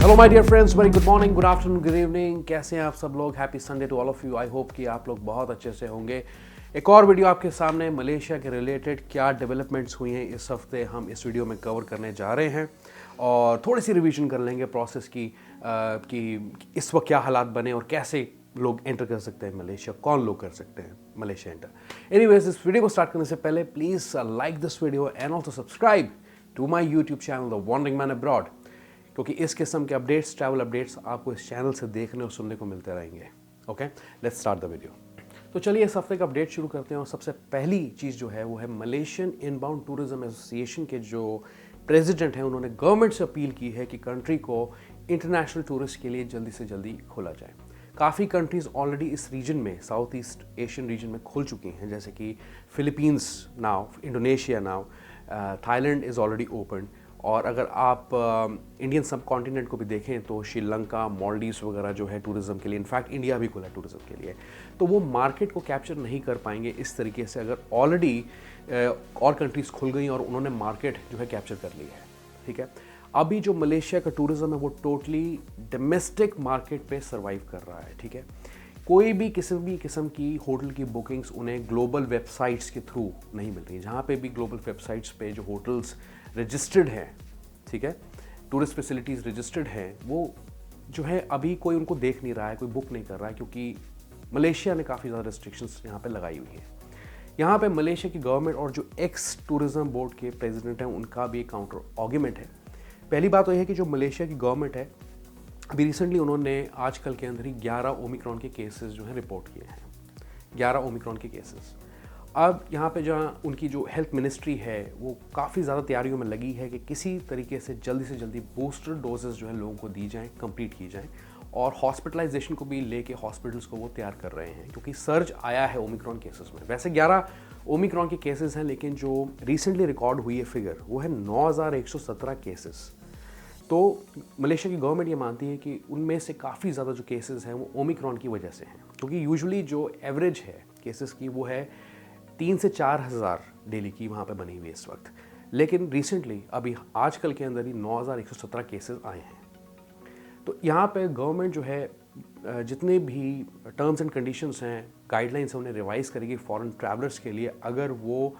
Hello my dear friends, very good morning, good afternoon, good evening. कैसे हैं आप सब लोग? Happy Sunday to all of you. I hope कि आप लोग बहुत अच्छे से होंगे। एक और वीडियो आपके सामने मलेशिया के रिलेटेड क्या डेवलपमेंट्स हुई हैं इस हफ्ते हम इस वीडियो में कवर करने जा रहे हैं और थोड़ी सी रिवीजन कर लेंगे प्रोसेस की कि इस वक्त क्या हालात बने और कैसे लोग एंटर कर सकते हैं मलेशिया, कौन लोग कर सकते हैं मलेशिया एंटर। एनीवेज, इस वीडियो को स्टार्ट करने से पहले please like this video and also subscribe to my YouTube channel the wandering man abroad, क्योंकि इस किस्म के अपडेट्स, ट्रैवल अपडेट्स आपको इस चैनल से देखने और सुनने को मिलते रहेंगे। Okay, let's start the video. तो चलिए इस हफ्ते का अपडेट शुरू करते हैं और सबसे पहली चीज़ जो है वो है मलेशियन इनबाउंड टूरिज्म एसोसिएशन के जो प्रेसिडेंट हैं, उन्होंने गवर्नमेंट से अपील की है कि कंट्री को इंटरनेशनल टूरिस्ट के लिए जल्दी से जल्दी खोला जाए। काफ़ी कंट्रीज़ ऑलरेडी इस रीजन में, साउथ ईस्ट एशियन रीजन में खुल चुकी हैं, जैसे कि Philippines now, Indonesia now, Thailand is already open. और अगर आप इंडियन सब कॉन्टिनेंट को भी देखें तो श्रीलंका, मालदीव्स वगैरह जो है टूरिज़्म के लिए, इनफैक्ट इंडिया भी खुला है टूरिज़्म के लिए। तो वो मार्केट को कैप्चर नहीं कर पाएंगे इस तरीके से अगर ऑलरेडी और कंट्रीज़ खुल गई और उन्होंने मार्केट जो है कैप्चर कर ली है। ठीक है, अभी जो मलेशिया का टूरिज़्म है वो टोटली डोमेस्टिक मार्केट पे सर्वाइव कर रहा है। ठीक है, कोई भी किसी भी किस्म की होटल की बुकिंग्स उन्हें ग्लोबल वेबसाइट्स के थ्रू नहीं मिल रही। जहाँ पे भी ग्लोबल वेबसाइट्स पे जो होटल्स रजिस्टर्ड हैं, ठीक है, टूरिस्ट फैसिलिटीज़ रजिस्टर्ड हैं, वो जो है अभी कोई उनको देख नहीं रहा है, कोई बुक नहीं कर रहा है, क्योंकि मलेशिया ने काफ़ी ज़्यादा रिस्ट्रिक्शंस यहाँ पे लगाई हुई है। यहाँ पे मलेशिया की गवर्नमेंट और जो एक्स टूरिज़्म बोर्ड के प्रेसिडेंट हैं उनका भी एक काउंटर आर्ग्यूमेंट है। पहली बात तो यह है कि जो मलेशिया की गवर्नमेंट है, अभी रिसेंटली उन्होंने आजकल के अंदर ही 11 ओमिक्रॉन के केसेस जो हैं रिपोर्ट किए हैं, 11 ओमिक्रॉन के केसेस। अब यहाँ पे जहाँ उनकी जो हेल्थ मिनिस्ट्री है वो काफ़ी ज़्यादा तैयारियों में लगी है कि किसी तरीके से जल्दी बूस्टर डोजेस जो है लोगों को दी जाएँ, कंप्लीट की जाएँ, और हॉस्पिटलाइजेशन को भी लेके हॉस्पिटल्स को वो तैयार कर रहे हैं, क्योंकि सर्ज आया है ओमिक्रॉन केसेस में। वैसे 11 ओमिक्रॉन के केसेस हैं, लेकिन जो रिसेंटली रिकॉर्ड हुई है फिगर वो है 9117 केसेस। तो मलेशिया की गवर्नमेंट ये मानती है कि उनमें से काफ़ी ज़्यादा जो केसेस हैं वो ओमिक्रॉन की वजह से हैं, क्योंकि यूजुअली जो एवरेज है केसेस की वो है 3 से 4 हज़ार डेली की वहाँ पे बनी हुई है इस वक्त। लेकिन रिसेंटली अभी आजकल के अंदर ही 9117 केसेस आए हैं। तो यहाँ पे गवर्नमेंट जो है जितने भी टर्म्स एंड कंडीशंस हैं, गाइडलाइंस हैं, उन्हें रिवाइज़ करेगी फॉरेन ट्रैवलर्स के लिए, अगर वो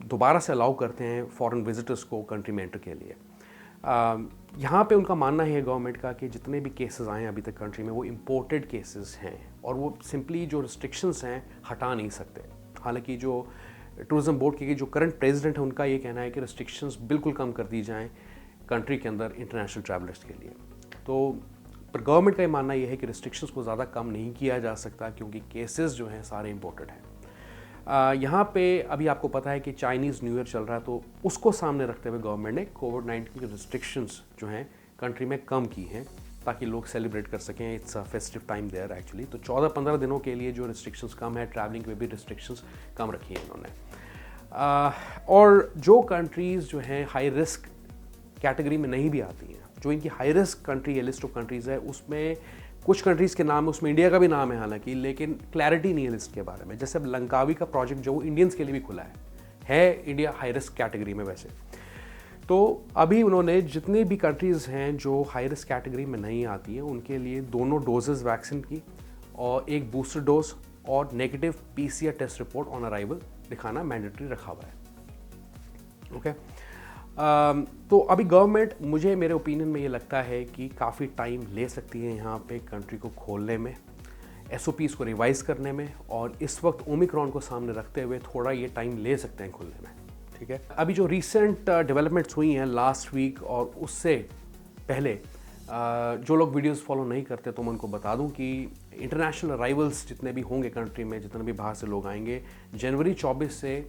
दोबारा से अलाउ करते हैं फॉरेन विजिटर्स को कंट्री में एंटर के लिए। यहाँ पे उनका मानना है गवर्नमेंट का कि जितने भी केसेस आए हैं अभी तक कंट्री में वो इम्पोर्टेड केसेस हैं और वो सिंपली जो रिस्ट्रिक्शंस हैं हटा नहीं सकते। हालांकि जो टूरिज़्म बोर्ड के जो करंट प्रेसिडेंट है उनका ये कहना है कि रिस्ट्रिक्शंस बिल्कुल कम कर दी जाएं कंट्री के अंदर इंटरनेशनल ट्रैवलर्स के लिए। तो पर गवर्नमेंट का ये मानना ये है कि रिस्ट्रिक्शंस को ज़्यादा कम नहीं किया जा सकता, क्योंकि केसेस जो हैं सारे इम्पोर्टेड हैं। यहाँ पे अभी आपको पता है कि चाइनीज़ न्यू ईयर चल रहा है, तो उसको सामने रखते हुए गवर्नमेंट ने कोविड-19 की रिस्ट्रिक्शंस जो हैं कंट्री में कम की हैं, ताकि लोग सेलिब्रेट कर सकें। It's a festive time there actually. तो 14-15 दिनों के लिए जो रिस्ट्रिक्शंस कम है, ट्रैवलिंग पे भी रिस्ट्रिक्शंस कम रखी हैं इन्होंने। और जो कंट्रीज़ जो हैं हाई रिस्क कैटेगरी में नहीं भी आती हैं, जो इनकी हाई रिस्क कंट्री है, लिस्ट ऑफ कंट्रीज़ है, उसमें कुछ कंट्रीज़ के नाम है, उसमें इंडिया का भी नाम है हालांकि, लेकिन क्लैरिटी नहीं है लिस्ट के बारे में। जैसे अब लंकावी का प्रोजेक्ट जो इंडियंस के लिए भी खुला है इंडिया हाई रिस्क कैटेगरी में वैसे। तो अभी उन्होंने जितने भी कंट्रीज़ हैं जो हाई रिस्क कैटेगरी में नहीं आती हैं उनके लिए दोनों डोजेज़ वैक्सीन की और एक बूस्टर डोज और negative PCR test report on arrival दिखाना मैंडेटरी रखा हुआ है। ओके, तो अभी गवर्नमेंट, मुझे मेरे ओपिनियन में ये लगता है कि काफ़ी टाइम ले सकती है यहाँ पे कंट्री को खोलने में, SOPs को रिवाइज़ करने में, और इस वक्त ओमिक्रॉन को सामने रखते हुए थोड़ा ये टाइम ले सकते हैं खुलने में। ठीक है, अभी जो रिसेंट डेवलपमेंट्स हुई हैं लास्ट वीक और उससे पहले, जो लोग वीडियोस फॉलो नहीं करते तो मैं उनको बता दूं कि इंटरनेशनल अराइवल्स जितने भी होंगे कंट्री में, जितने भी बाहर से लोग आएंगे, जनवरी 24 से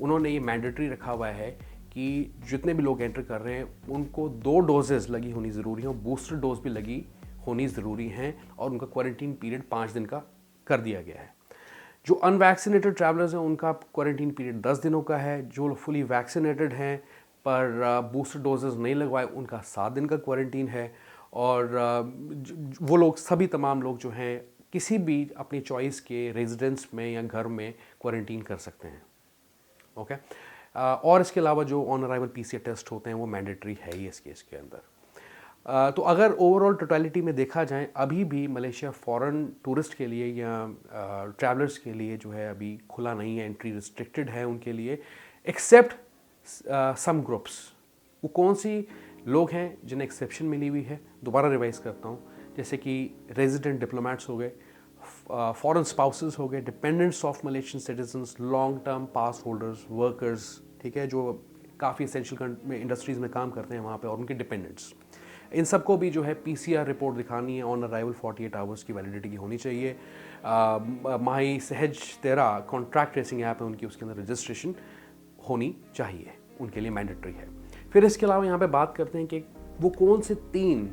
उन्होंने ये मैंडेटरी रखा हुआ है कि जितने भी लोग एंटर कर रहे हैं उनको 2 डोजेज़ लगी होनी ज़रूरी है और बूस्टर डोज भी लगी होनी ज़रूरी हैं, और उनका क्वारंटीन पीरियड 5 दिन का कर दिया गया है। जो अनवैक्सीनेटेड ट्रैवलर्स हैं उनका क्वारंटीन पीरियड 10 दिनों का है। जो फुली वैक्सीनेटेड हैं पर बूस्टर डोजेज़ नहीं लगवाए उनका 7 दिन का क्वारंटीन है। और वो लोग, सभी तमाम लोग जो हैं किसी भी अपनी चॉइस के रेजिडेंस में या घर में क्वारंटीन कर सकते हैं। ओके, और इसके अलावा जो ऑन अराइवल PCR टेस्ट होते हैं वो मैंडेटरी है ही इस केस के अंदर। तो अगर ओवरऑल टोटलिटी में देखा जाए, अभी भी मलेशिया फॉरेन टूरिस्ट के लिए या ट्रैवलर्स के लिए जो है अभी खुला नहीं है, एंट्री रिस्ट्रिक्टेड है उनके लिए, एक्सेप्ट सम ग्रुप्स। वो कौन सी लोग हैं जिन्हें एक्सेप्शन मिली हुई है, दोबारा रिवाइज करता हूँ, जैसे कि रेजिडेंट डिप्लोमेट्स हो गए, फॉरेन स्पाउसेस हो गए, dependents of Malaysian citizens, long term pass holders, workers, ठीक है, जो काफ़ी एसेंशियल में इंडस्ट्रीज़ में काम करते हैं वहाँ पे, और उनके डिपेंडेंट्स, इन सबको भी जो है PCR रिपोर्ट दिखानी है ऑन अराइवल 48 आवर्स की वैलिडिटी की होनी चाहिए। माही सहज 13 कॉन्ट्रैक्ट ट्रेसिंग ऐप है उनकी, उसके अंदर रजिस्ट्रेशन होनी चाहिए, उनके लिए मैंडेटरी है। फिर इसके अलावा यहाँ पे बात करते हैं कि वो कौन से 3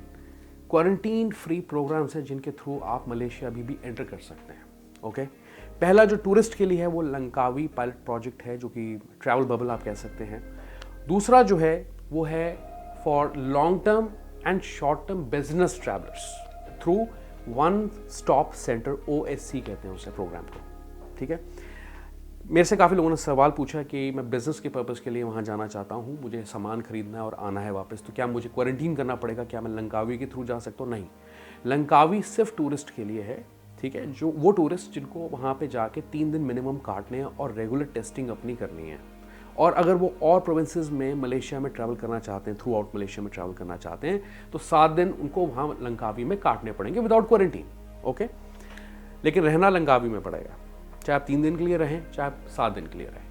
क्वारंटीन फ्री प्रोग्राम्स हैं जिनके थ्रू आप मलेशिया अभी भी एंटर कर सकते हैं। ओके, पहला जो टूरिस्ट के लिए है वो लंकावी पायलट प्रोजेक्ट है, जो कि ट्रैवल बबल आप कह सकते हैं। दूसरा जो है वो है for long term and short term business travellers through one stop centre, OSC कहते हैं उसे प्रोग्राम को, ठीक है। मेरे से काफ़ी लोगों ने सवाल पूछा कि मैं बिज़नेस के पर्पज़ के लिए वहाँ जाना चाहता हूँ, मुझे सामान खरीदना है और आना है वापस, तो क्या मुझे क्वारंटीन करना पड़ेगा, क्या मैं लंकावी के थ्रू जा सकता हूँ? नहीं, लंकावी सिर्फ टूरिस्ट के लिए है, ठीक है, जो वो टूरिस्ट जिनको वहाँ पे जाके 3 दिन मिनिमम काटने हैं और रेगुलर टेस्टिंग अपनी करनी है। और अगर वो और प्रोविंसेस में मलेशिया में ट्रैवल करना चाहते हैं, थ्रू आउट मलेशिया में ट्रैवल करना चाहते हैं, तो 7 दिन उनको वहाँ लंकावी में काटने पड़ेंगे विदाउट क्वारंटीन। ओके, लेकिन रहना लंकावी में पड़ेगा, चाहे आप 3 दिन के लिए रहें, चाहे आप 7 दिन के लिए रहें।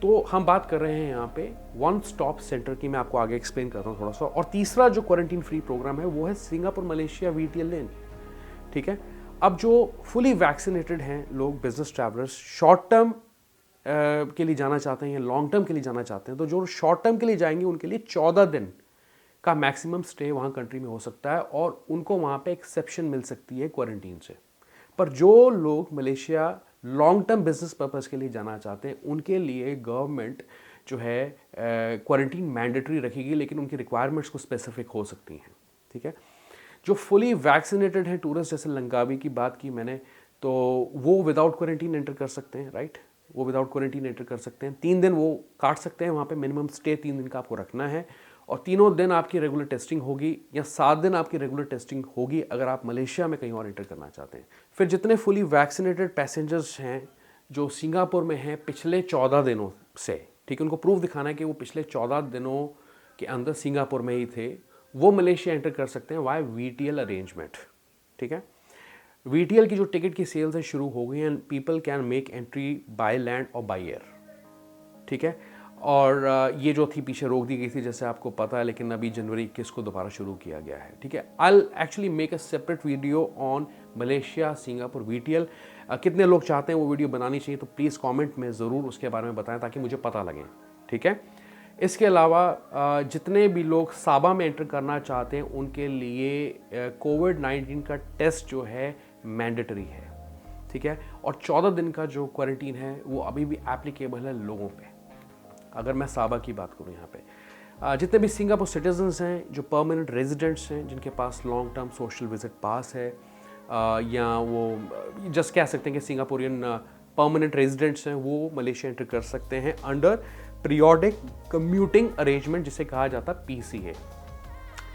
तो हम बात कर रहे हैं यहाँ पे वन स्टॉप सेंटर की, मैं आपको आगे एक्सप्लेन करता हूँ थोड़ा सा। और तीसरा जो क्वारंटीन फ्री प्रोग्राम है वो है सिंगापुर मलेशिया VTL लेन, ठीक है। अब जो फुली वैक्सीनेटेड हैं लोग, बिजनेस ट्रैवलर्स, शॉर्ट टर्म के लिए जाना चाहते हैं या लॉन्ग टर्म के लिए जाना चाहते हैं, तो जो शॉर्ट टर्म के लिए जाएंगे उनके लिए 14 दिन का मैक्सिमम स्टे वहाँ कंट्री में हो सकता है, और उनको वहाँ पे एक्सेप्शन मिल सकती है क्वारंटीन से। पर जो लोग Malaysia long term business purpose के लिए जाना चाहते हैं, उनके लिए गवर्नमेंट जो है क्वारंटीन मैंडेटरी रखेगी, लेकिन उनकी रिक्वायरमेंट्स को स्पेसिफिक हो सकती हैं, ठीक है। जो फुली वैक्सीनेटेड हैं टूरिस्ट, जैसे लंकावी की बात की मैंने, तो वो विदाउट क्वारंटीन एंटर कर सकते हैं, राइट, वो विदाउट क्वारंटीन एंटर कर सकते हैं। 3 दिन वो काट सकते हैं वहाँ पे, मिनिमम स्टे 3 दिन का आपको रखना है, और तीनों दिन आपकी रेगुलर टेस्टिंग होगी, या 7 दिन आपकी रेगुलर टेस्टिंग होगी अगर आप मलेशिया में कहीं और एंटर करना चाहते हैं। फिर जितने फुली वैक्सीनेटेड पैसेंजर्स हैं जो सिंगापुर में हैं पिछले 14 दिनों से, ठीक है, उनको प्रूफ दिखाना है कि वो पिछले 14 दिनों के अंदर सिंगापुर में ही थे, वो मलेशिया एंटर कर सकते हैं वाई VTL अरेंजमेंट, ठीक है। VTL की जो टिकट की सेल्स है शुरू हो गई हैं, people can make entry by land और बाय एयर, ठीक है। और ये जो थी पीछे रोक दी गई थी जैसे आपको पता है, लेकिन अभी जनवरी 21 को दोबारा शुरू किया गया है, ठीक है। I will actually make a separate video on Malaysia Singapore VTL। कितने लोग चाहते हैं वो वीडियो बनानी चाहिए, तो प्लीज़ कमेंट में ज़रूर उसके बारे में बताएं ताकि मुझे पता लगे, ठीक है। इसके अलावा जितने भी लोग साबा में एंटर करना चाहते हैं उनके लिए कोविड-19 का टेस्ट जो है मैंडेटरी है, ठीक है। और 14 दिन का जो क्वारंटीन है वो अभी भी एप्लीकेबल है लोगों पे। अगर मैं साबा की बात करूँ यहाँ पे, जितने भी सिंगापुर सिटीजन्स हैं जो परमानेंट रेजिडेंट्स हैं, जिनके पास लॉन्ग टर्म सोशल विजिट पास है, या वो जस्ट कह सकते हैं कि सिंगापुरियन परमानेंट रेजिडेंट्स हैं, वो मलेशिया एंटर कर सकते हैं अंडर पीरियोडिक कम्यूटिंग अरेंजमेंट, जिसे कहा जाता है PCA,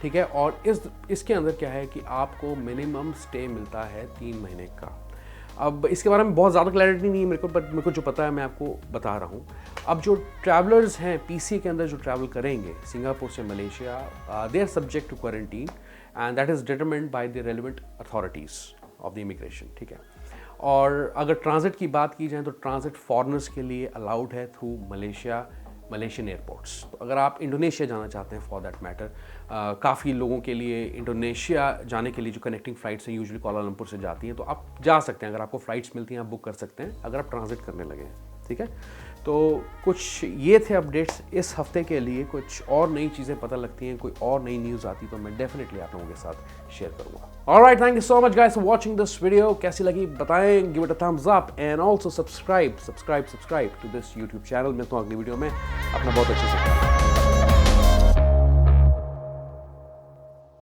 ठीक है। और इसके अंदर क्या है कि आपको मिनिमम स्टे मिलता है 3 महीने का। अब इसके बारे में बहुत ज़्यादा क्लैरिटी नहीं है मेरे को, बट मेरे को जो पता है मैं आपको बता रहा हूँ। अब जो ट्रैवलर्स हैं PCA के अंदर जो ट्रैवल करेंगे सिंगापुर से Malaysia, they are subject to quarantine and that is determined by the relevant authorities of the immigration, ठीक है। और अगर ट्रांजिट की बात की जाए तो ट्रांजिट फॉरेनर्स के लिए अलाउड है थ्रू मलेशियन एयरपोर्ट्स। तो अगर आप इंडोनेशिया जाना चाहते हैं फॉर दैट मैटर, काफ़ी लोगों के लिए इंडोनेशिया जाने के लिए जो कनेक्टिंग फ़्लाइट्स हैं यूजुअली कुआलालंपुर से जाती हैं, तो आप जा सकते हैं, अगर आपको फ़्लाइट्स मिलती हैं आप बुक कर सकते हैं अगर आप ट्रांजिट करने लगे हैं, ठीक है। तो कुछ ये थे अपडेट्स इस हफ्ते के लिए। कुछ और नई चीज़ें पता लगती हैं, कोई और नई न्यूज़ आती तो मैं डेफिनेटली आप लोगों के साथ शेयर करूँगा। Alright, thank you so much guys for watching this video. कैसी लगी बताएं, give it a thumbs up and also subscribe to this YouTube channel. मिलता हूँ अगली वीडियो में, अपना बहुत अच्छे से ख्याल रखें।